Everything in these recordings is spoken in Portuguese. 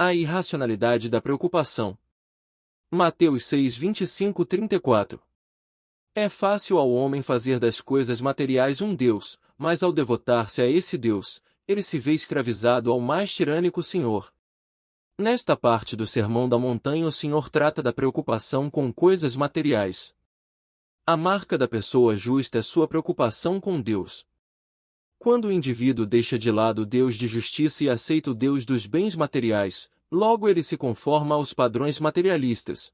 A irracionalidade da preocupação. Mateus 6, 25-34. É fácil ao homem fazer das coisas materiais um Deus, mas ao devotar-se a esse Deus, ele se vê escravizado ao mais tirânico senhor. Nesta parte do Sermão da Montanha o Senhor trata da preocupação com coisas materiais. A marca da pessoa justa é sua preocupação com Deus. Quando o indivíduo deixa de lado o Deus de justiça e aceita o Deus dos bens materiais, logo ele se conforma aos padrões materialistas.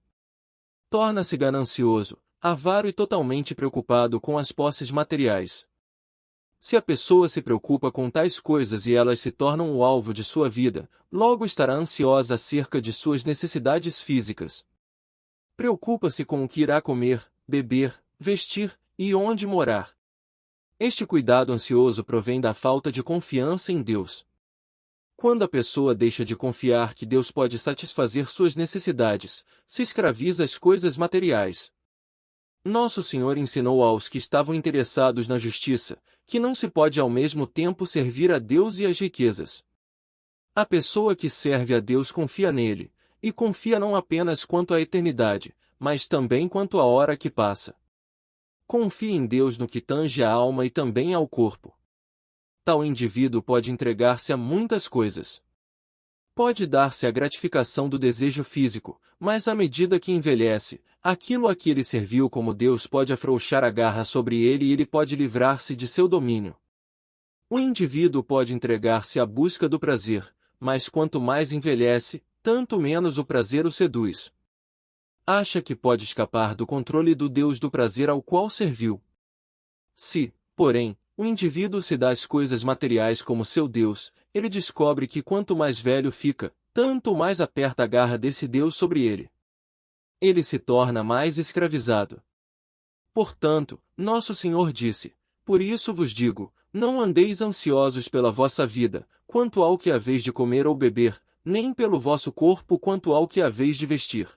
Torna-se ganancioso, avaro e totalmente preocupado com as posses materiais. Se a pessoa se preocupa com tais coisas e elas se tornam o alvo de sua vida, logo estará ansiosa acerca de suas necessidades físicas. Preocupa-se com o que irá comer, beber, vestir e onde morar. Este cuidado ansioso provém da falta de confiança em Deus. Quando a pessoa deixa de confiar que Deus pode satisfazer suas necessidades, se escraviza às coisas materiais. Nosso Senhor ensinou aos que estavam interessados na justiça, que não se pode ao mesmo tempo servir a Deus e às riquezas. A pessoa que serve a Deus confia nele, e confia não apenas quanto à eternidade, mas também quanto à hora que passa. Confia em Deus no que tange a alma e também ao corpo. Tal indivíduo pode entregar-se a muitas coisas. Pode dar-se a gratificação do desejo físico, mas à medida que envelhece, aquilo a que ele serviu como Deus pode afrouxar a garra sobre ele e ele pode livrar-se de seu domínio. O indivíduo pode entregar-se à busca do prazer, mas quanto mais envelhece, tanto menos o prazer o seduz. Acha que pode escapar do controle do Deus do prazer ao qual serviu. Se, porém, o indivíduo se dá às coisas materiais como seu Deus, ele descobre que quanto mais velho fica, tanto mais aperta a garra desse Deus sobre ele. Ele se torna mais escravizado. Portanto, nosso Senhor disse: por isso vos digo, não andeis ansiosos pela vossa vida, quanto ao que haveis de comer ou beber, nem pelo vosso corpo quanto ao que haveis de vestir.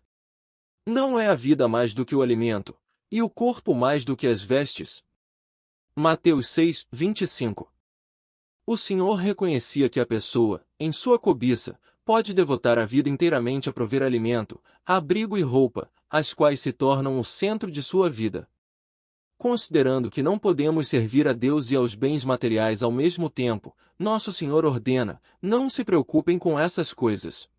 Não é a vida mais do que o alimento, e o corpo mais do que as vestes? Mateus 6, 25. O Senhor reconhecia que a pessoa, em sua cobiça, pode devotar a vida inteiramente a prover alimento, abrigo e roupa, as quais se tornam o centro de sua vida. Considerando que não podemos servir a Deus e aos bens materiais ao mesmo tempo, nosso Senhor ordena: não se preocupem com essas coisas.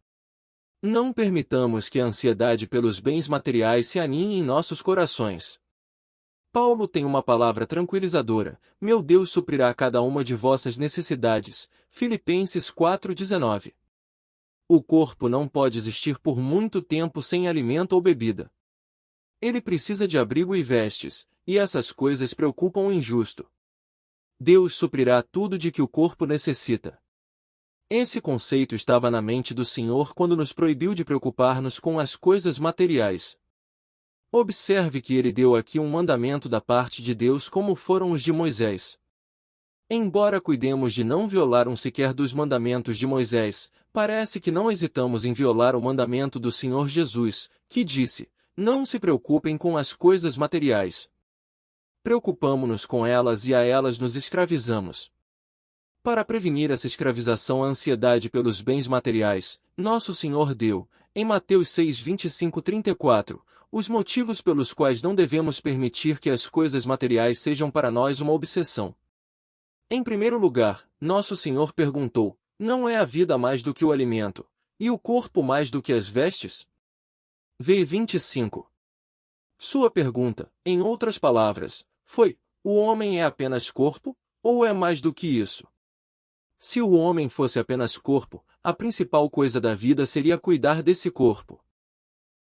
Não permitamos que a ansiedade pelos bens materiais se aninhe em nossos corações. Paulo tem uma palavra tranquilizadora: meu Deus suprirá cada uma de vossas necessidades. Filipenses 4,19. O corpo não pode existir por muito tempo sem alimento ou bebida. Ele precisa de abrigo e vestes, e essas coisas preocupam o injusto. Deus suprirá tudo de que o corpo necessita. Esse conceito estava na mente do Senhor quando nos proibiu de preocupar-nos com as coisas materiais. Observe que ele deu aqui um mandamento da parte de Deus como foram os de Moisés. Embora cuidemos de não violar um sequer dos mandamentos de Moisés, parece que não hesitamos em violar o mandamento do Senhor Jesus, que disse: não se preocupem com as coisas materiais. Preocupamo-nos com elas e a elas nos escravizamos. Para prevenir essa escravização à ansiedade pelos bens materiais, nosso Senhor deu, em Mateus 6, 25-34, os motivos pelos quais não devemos permitir que as coisas materiais sejam para nós uma obsessão. Em primeiro lugar, nosso Senhor perguntou: não é a vida mais do que o alimento, e o corpo mais do que as vestes? V 25. Sua pergunta, em outras palavras, foi: o homem é apenas corpo, ou é mais do que isso? Se o homem fosse apenas corpo, a principal coisa da vida seria cuidar desse corpo.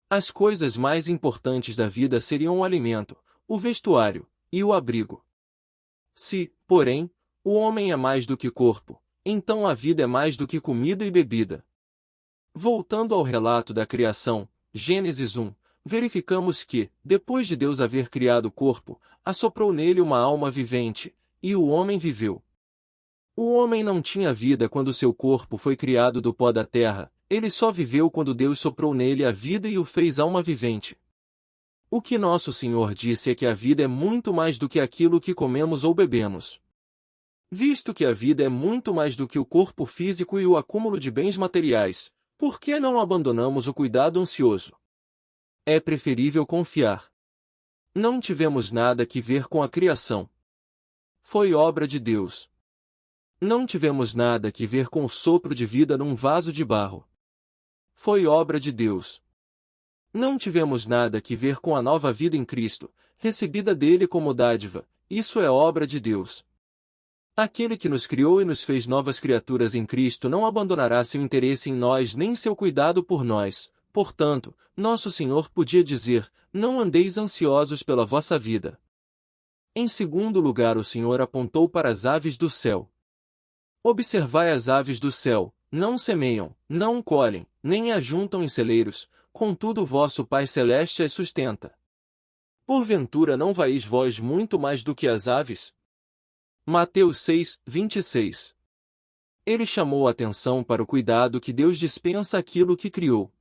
As coisas mais importantes da vida seriam o alimento, o vestuário e o abrigo. Se, porém, o homem é mais do que corpo, então a vida é mais do que comida e bebida. Voltando ao relato da criação, Gênesis 1, verificamos que, depois de Deus haver criado o corpo, assoprou nele uma alma vivente, e o homem viveu. O homem não tinha vida quando seu corpo foi criado do pó da terra, ele só viveu quando Deus soprou nele a vida e o fez alma vivente. O que nosso Senhor disse é que a vida é muito mais do que aquilo que comemos ou bebemos. Visto que a vida é muito mais do que o corpo físico e o acúmulo de bens materiais, Por que não abandonamos o cuidado ansioso? É preferível confiar. Não tivemos nada que ver com a criação. Foi obra de Deus. Não tivemos nada que ver com o sopro de vida num vaso de barro. Foi obra de Deus. Não tivemos nada que ver com a nova vida em Cristo, recebida dele como dádiva. Isso é obra de Deus. Aquele que nos criou e nos fez novas criaturas em Cristo não abandonará seu interesse em nós nem seu cuidado por nós. Portanto, nosso Senhor podia dizer: não andeis ansiosos pela vossa vida. Em segundo lugar, o Senhor apontou para as aves do céu. Observai as aves do céu, não semeiam, não colhem, nem ajuntam em celeiros, contudo vosso Pai Celeste as sustenta. Porventura não vaís vós muito mais do que as aves? Mateus 6, 26. Ele chamou a atenção para o cuidado que Deus dispensa àquilo que criou.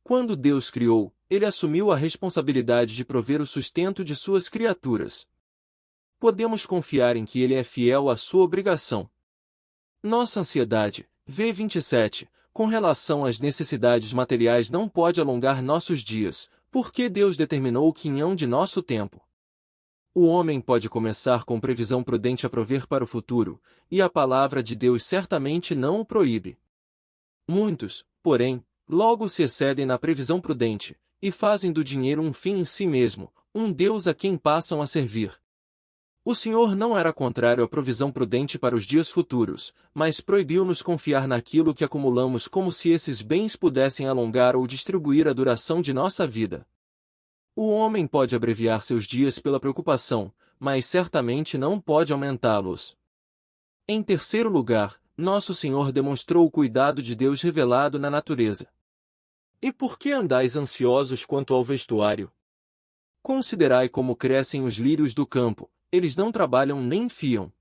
Quando Deus criou, ele assumiu a responsabilidade de prover o sustento de suas criaturas. Podemos confiar em que ele é fiel à sua obrigação. Nossa ansiedade, v. 27, com relação às necessidades materiais não pode alongar nossos dias, porque Deus determinou o quinhão de nosso tempo. O homem pode começar com previsão prudente a prover para o futuro, e a palavra de Deus certamente não o proíbe. Muitos, porém, logo se excedem na previsão prudente, e fazem do dinheiro um fim em si mesmo, um Deus a quem passam a servir. O Senhor não era contrário à provisão prudente para os dias futuros, mas proibiu-nos confiar naquilo que acumulamos como se esses bens pudessem alongar ou distribuir a duração de nossa vida. O homem pode abreviar seus dias pela preocupação, mas certamente não pode aumentá-los. Em terceiro lugar, nosso Senhor demonstrou o cuidado de Deus revelado na natureza. E por que andais ansiosos quanto ao vestuário? Considerai como crescem os lírios do campo, eles não trabalham nem fiam.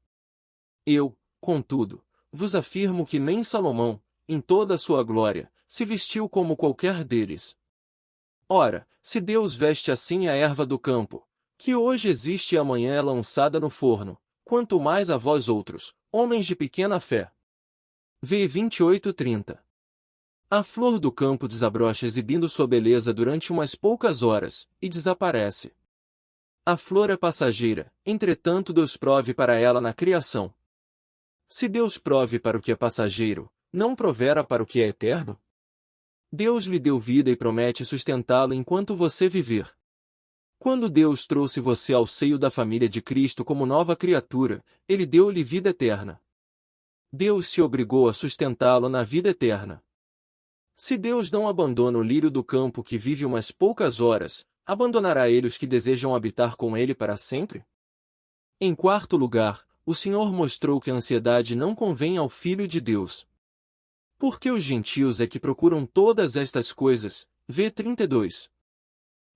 Eu, contudo, vos afirmo que nem Salomão, em toda a sua glória, se vestiu como qualquer deles. Ora, se Deus veste assim a erva do campo, que hoje existe e amanhã é lançada no forno, quanto mais a vós outros, homens de pequena fé. V. 28:30. A flor do campo desabrocha exibindo sua beleza durante umas poucas horas, e desaparece. A flor é passageira, entretanto Deus prove para ela na criação. Se Deus prove para o que é passageiro, não provera para o que é eterno? Deus lhe deu vida e promete sustentá-lo enquanto você viver. Quando Deus trouxe você ao seio da família de Cristo como nova criatura, Ele deu-lhe vida eterna. Deus se obrigou a sustentá-lo na vida eterna. Se Deus não abandona o lírio do campo que vive umas poucas horas, abandonará ele os que desejam habitar com ele para sempre? Em quarto lugar, o Senhor mostrou que a ansiedade não convém ao Filho de Deus. Porque os gentios é que procuram todas estas coisas, v. 32.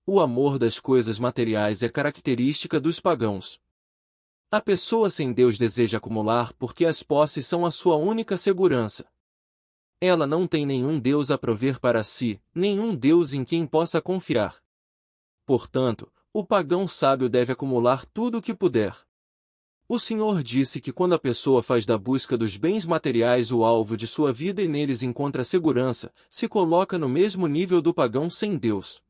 O amor das coisas materiais é característica dos pagãos. A pessoa sem Deus deseja acumular porque as posses são a sua única segurança. Ela não tem nenhum Deus a prover para si, nenhum Deus em quem possa confiar. Portanto, o pagão sábio deve acumular tudo o que puder. O Senhor disse que quando a pessoa faz da busca dos bens materiais o alvo de sua vida e neles encontra segurança, se coloca no mesmo nível do pagão sem Deus.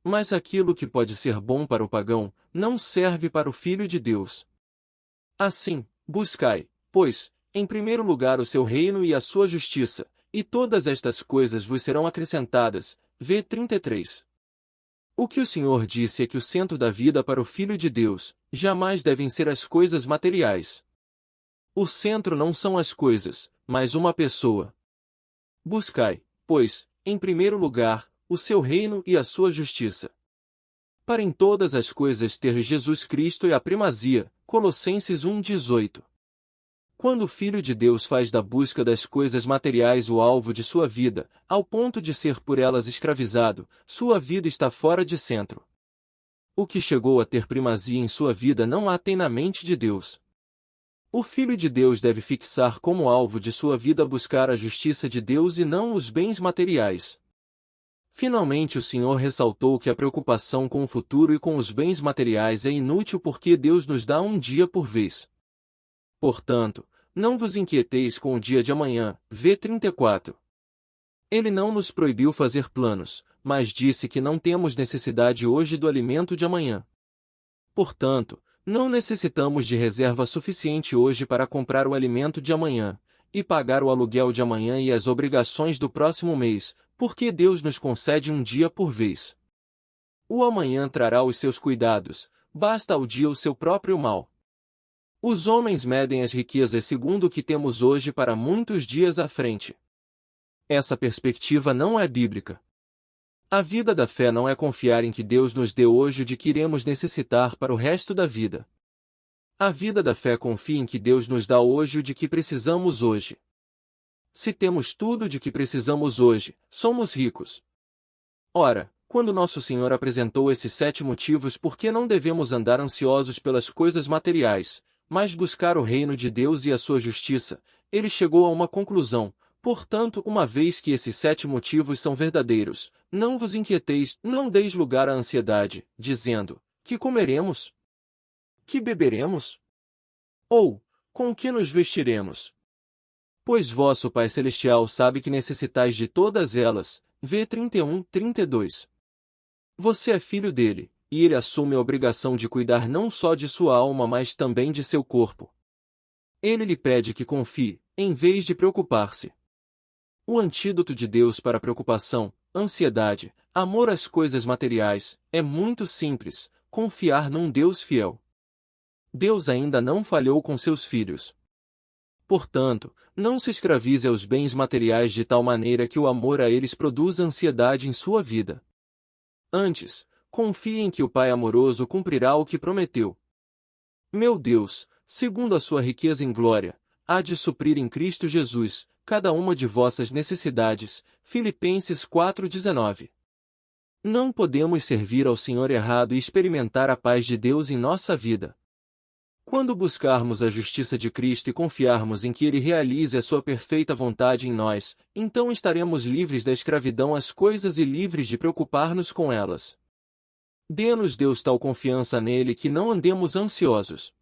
Mas aquilo que pode ser bom para o pagão, não serve para o Filho de Deus. Assim, buscai, pois, em primeiro lugar o seu reino e a sua justiça, e todas estas coisas vos serão acrescentadas. V. 33. O que o Senhor disse é que o centro da vida para o Filho de Deus, jamais devem ser as coisas materiais. O centro não são as coisas, mas uma pessoa. Buscai, pois, em primeiro lugar, o seu reino e a sua justiça. Para em todas as coisas ter Jesus Cristo e a primazia. Colossenses 1:18. Quando o Filho de Deus faz da busca das coisas materiais o alvo de sua vida, ao ponto de ser por elas escravizado, sua vida está fora de centro. O que chegou a ter primazia em sua vida não a tem na mente de Deus. O Filho de Deus deve fixar como alvo de sua vida buscar a justiça de Deus e não os bens materiais. Finalmente o Senhor ressaltou que a preocupação com o futuro e com os bens materiais é inútil porque Deus nos dá um dia por vez. Portanto, não vos inquieteis com o dia de amanhã. V. 34. Ele não nos proibiu fazer planos, mas disse que não temos necessidade hoje do alimento de amanhã. Portanto, não necessitamos de reserva suficiente hoje para comprar o alimento de amanhã, e pagar o aluguel de amanhã e as obrigações do próximo mês, porque Deus nos concede um dia por vez. O amanhã trará os seus cuidados, basta ao dia o seu próprio mal. Os homens medem as riquezas segundo o que temos hoje para muitos dias à frente. Essa perspectiva não é bíblica. A vida da fé não é confiar em que Deus nos dê hoje o de que iremos necessitar para o resto da vida. A vida da fé confia em que Deus nos dá hoje o de que precisamos hoje. Se temos tudo de que precisamos hoje, somos ricos. Ora, quando Nosso Senhor apresentou esses 7 motivos por que não devemos andar ansiosos pelas coisas materiais, mas buscar o reino de Deus e a sua justiça, ele chegou a uma conclusão. Portanto, uma vez que esses 7 motivos são verdadeiros, não vos inquieteis, não deis lugar à ansiedade, dizendo: que comeremos? Que beberemos? Ou, com que nos vestiremos? Pois vosso Pai Celestial sabe que necessitais de todas elas. V 31:32. Você é filho dele, e ele assume a obrigação de cuidar não só de sua alma mas também de seu corpo. Ele lhe pede que confie, em vez de preocupar-se. O antídoto de Deus para a preocupação, ansiedade, amor às coisas materiais, é muito simples: confiar num Deus fiel. Deus ainda não falhou com seus filhos. Portanto, não se escravize aos bens materiais de tal maneira que o amor a eles produza ansiedade em sua vida. Antes, confie em que o Pai amoroso cumprirá o que prometeu. Meu Deus, segundo a sua riqueza em glória, há de suprir em Cristo Jesus cada uma de vossas necessidades. Filipenses 4:19. Não podemos servir ao Senhor errado e experimentar a paz de Deus em nossa vida. Quando buscarmos a justiça de Cristo e confiarmos em que Ele realize a sua perfeita vontade em nós, então estaremos livres da escravidão às coisas e livres de preocupar-nos com elas. Dê-nos Deus tal confiança nele que não andemos ansiosos.